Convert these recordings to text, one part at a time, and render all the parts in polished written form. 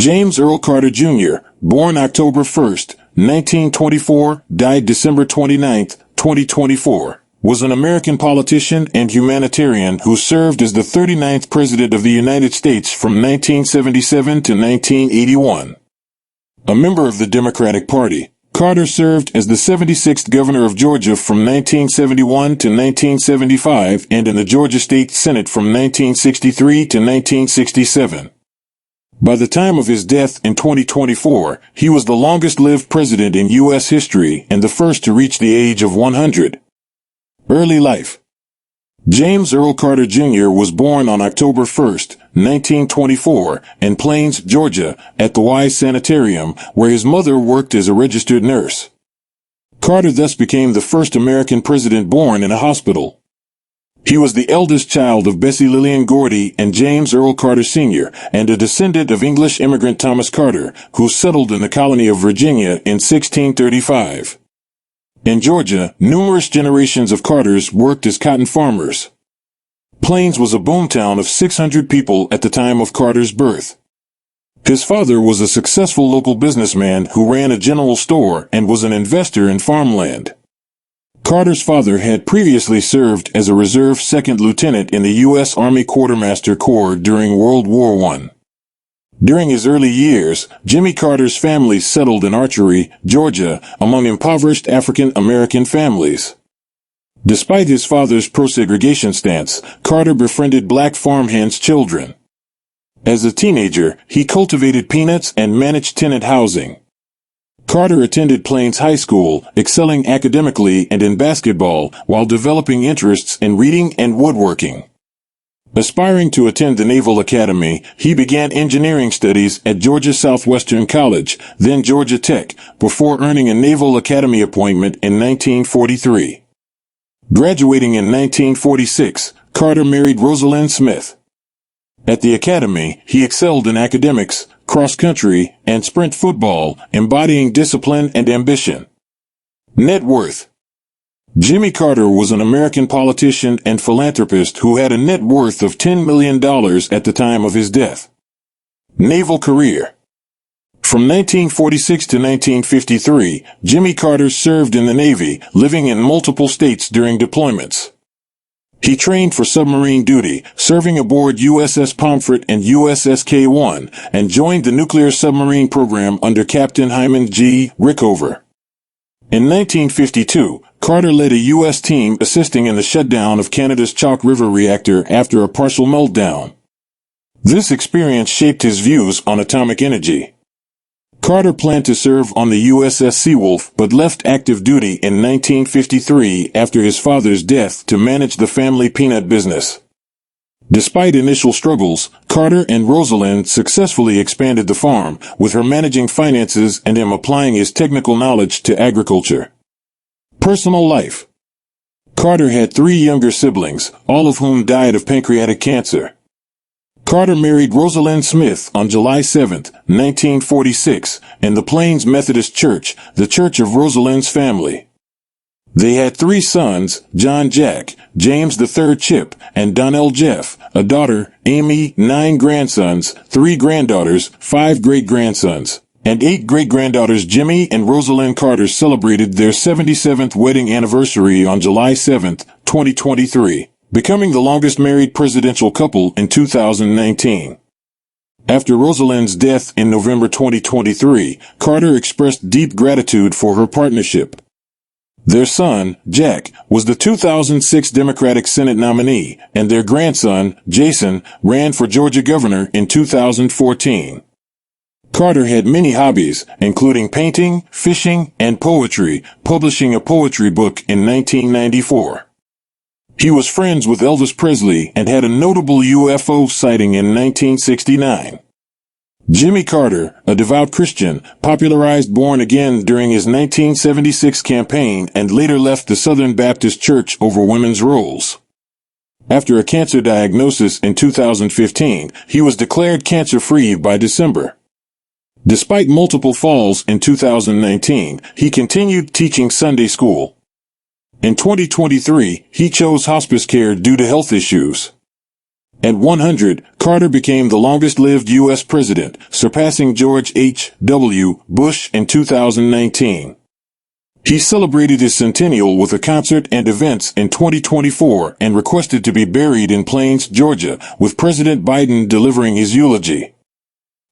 James Earl Carter Jr., born October 1st, 1924, died December 29, 2024, was an American politician and humanitarian who served as the 39th President of the United States from 1977 to 1981. A member of the Democratic Party, Carter served as the 76th Governor of Georgia from 1971 to 1975 and in the Georgia State Senate from 1963 to 1967. By the time of his death in 2024, he was the longest-lived president in U.S. history and the first to reach the age of 100. Early life. James Earl Carter Jr. was born on October 1, 1924, in Plains, Georgia, at the Wise Sanitarium, where his mother worked as a registered nurse. Carter thus became the first American president born in a hospital. He was the eldest child of Bessie Lillian Gordy and James Earl Carter Sr., and a descendant of English immigrant Thomas Carter, who settled in the colony of Virginia in 1635. In Georgia, numerous generations of Carters worked as cotton farmers. Plains was a boomtown of 600 people at the time of Carter's birth. His father was a successful local businessman who ran a general store and was an investor in farmland. Carter's father had previously served as a reserve second lieutenant in the U.S. Army Quartermaster Corps during World War I. During his early years, Jimmy Carter's family settled in Archery, Georgia, among impoverished African-American families. Despite his father's pro-segregation stance, Carter befriended black farmhands' children. As a teenager, he cultivated peanuts and managed tenant housing. Carter attended Plains High School, excelling academically and in basketball, while developing interests in reading and woodworking. Aspiring to attend the Naval Academy, he began engineering studies at Georgia Southwestern College, then Georgia Tech, before earning a Naval Academy appointment in 1943. Graduating in 1946, Carter married Rosalind Smith. At the Academy, he excelled in academics, cross-country, and sprint football, embodying discipline and ambition. Net worth. Jimmy Carter was an American politician and philanthropist who had a net worth of $10 million at the time of his death. Naval career. From 1946 to 1953, Jimmy Carter served in the Navy, living in multiple states during deployments. He trained for submarine duty, serving aboard USS Pomfret and USS K-1, and joined the nuclear submarine program under Captain Hyman G. Rickover. In 1952, Carter led a U.S. team assisting in the shutdown of Canada's Chalk River reactor after a partial meltdown. This experience shaped his views on atomic energy. Carter planned to serve on the USS Seawolf but left active duty in 1953 after his father's death to manage the family peanut business. Despite initial struggles, Carter and Rosalind successfully expanded the farm, with her managing finances and him applying his technical knowledge to agriculture. Personal life. Carter had 3 younger siblings, all of whom died of pancreatic cancer. Carter married Rosalind Smith on July 7, 1946, in the Plains Methodist Church, the church of Rosalind's family. They had 3 sons, John Jack, James III Chip, and Donnell Jeff, a daughter, Amy, 9 grandsons, 3 granddaughters, 5 great-grandsons, and 8 great-granddaughters. Jimmy and Rosalind Carter celebrated their 77th wedding anniversary on July 7, 2023. Becoming the longest married presidential couple in 2019. After Rosalind's death in November 2023, Carter expressed deep gratitude for her partnership. Their son, Jack, was the 2006 Democratic Senate nominee, and their grandson, Jason, ran for Georgia governor in 2014. Carter had many hobbies, including painting, fishing, and poetry, publishing a poetry book in 1994. He was friends with Elvis Presley and had a notable UFO sighting in 1969. Jimmy Carter, a devout Christian, popularized Born Again during his 1976 campaign and later left the Southern Baptist Church over women's roles. After a cancer diagnosis in 2015, he was declared cancer-free by December. Despite multiple falls in 2019, he continued teaching Sunday school. In 2023, he chose hospice care due to health issues. At 100, Carter became the longest-lived U.S. president, surpassing George H.W. Bush in 2019. He celebrated his centennial with a concert and events in 2024 and requested to be buried in Plains, Georgia, with President Biden delivering his eulogy.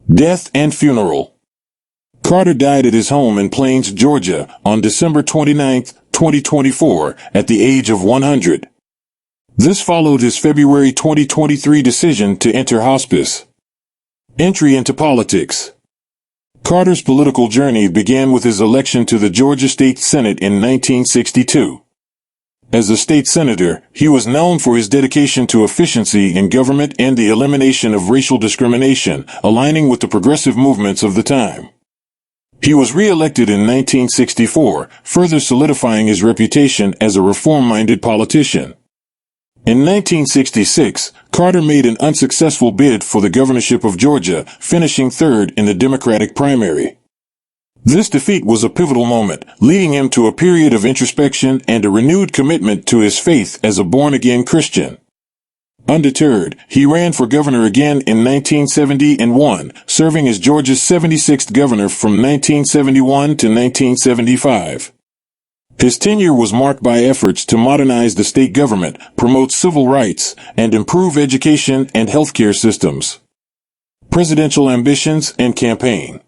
Death and funeral. Carter died at his home in Plains, Georgia, on December 29, 2024, at the age of 100. This followed his February 2023 decision to enter hospice. Entry into politics. Carter's political journey began with his election to the Georgia State Senate in 1962. As a state senator, he was known for his dedication to efficiency in government and the elimination of racial discrimination, aligning with the progressive movements of the time. He was re-elected in 1964, further solidifying his reputation as a reform-minded politician. In 1966, Carter made an unsuccessful bid for the governorship of Georgia, finishing third in the Democratic primary. This defeat was a pivotal moment, leading him to a period of introspection and a renewed commitment to his faith as a born-again Christian. Undeterred, he ran for governor again in 1970 and won, serving as Georgia's 76th governor from 1971 to 1975. His tenure was marked by efforts to modernize the state government, promote civil rights, and improve education and healthcare systems. Presidential ambitions and campaign.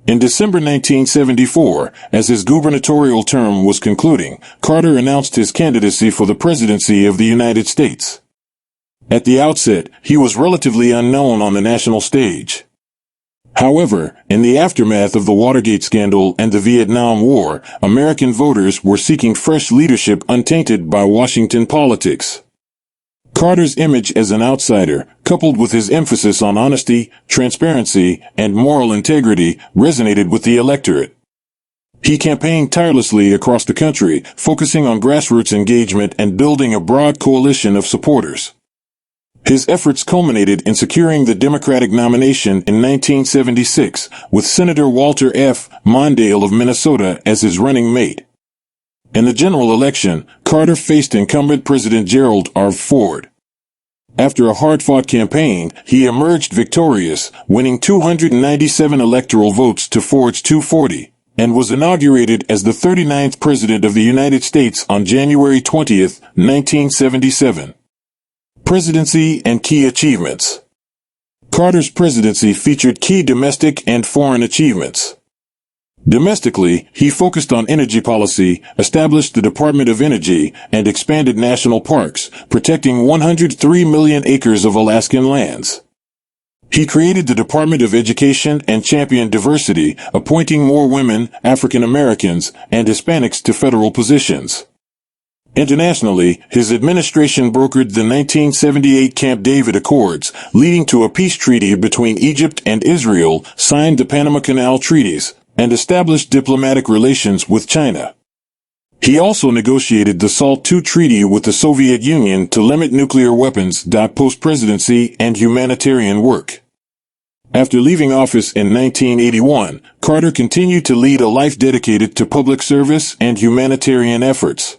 In December 1974, as his gubernatorial term was concluding, Carter announced his candidacy for the presidency of the United States. At the outset, he was relatively unknown on the national stage. However, in the aftermath of the Watergate scandal and the Vietnam War, American voters were seeking fresh leadership untainted by Washington politics. Carter's image as an outsider, coupled with his emphasis on honesty, transparency, and moral integrity, resonated with the electorate. He campaigned tirelessly across the country, focusing on grassroots engagement and building a broad coalition of supporters. His efforts culminated in securing the Democratic nomination in 1976, with Senator Walter F. Mondale of Minnesota as his running mate. In the general election, Carter faced incumbent President Gerald R. Ford. After a hard-fought campaign, he emerged victorious, winning 297 electoral votes to Ford's 240, and was inaugurated as the 39th President of the United States on January 20, 1977. Presidency and key achievements. Carter's presidency featured key domestic and foreign achievements. Domestically, he focused on energy policy, established the Department of Energy, and expanded national parks, protecting 103 million acres of Alaskan lands. He created the Department of Education and championed diversity, appointing more women, African Americans, and Hispanics to federal positions. Internationally, his administration brokered the 1978 Camp David Accords, leading to a peace treaty between Egypt and Israel, signed the Panama Canal Treaties, and established diplomatic relations with China. He also negotiated the SALT II Treaty with the Soviet Union to limit nuclear weapons. Post-presidency and humanitarian work. After leaving office in 1981, Carter continued to lead a life dedicated to public service and humanitarian efforts.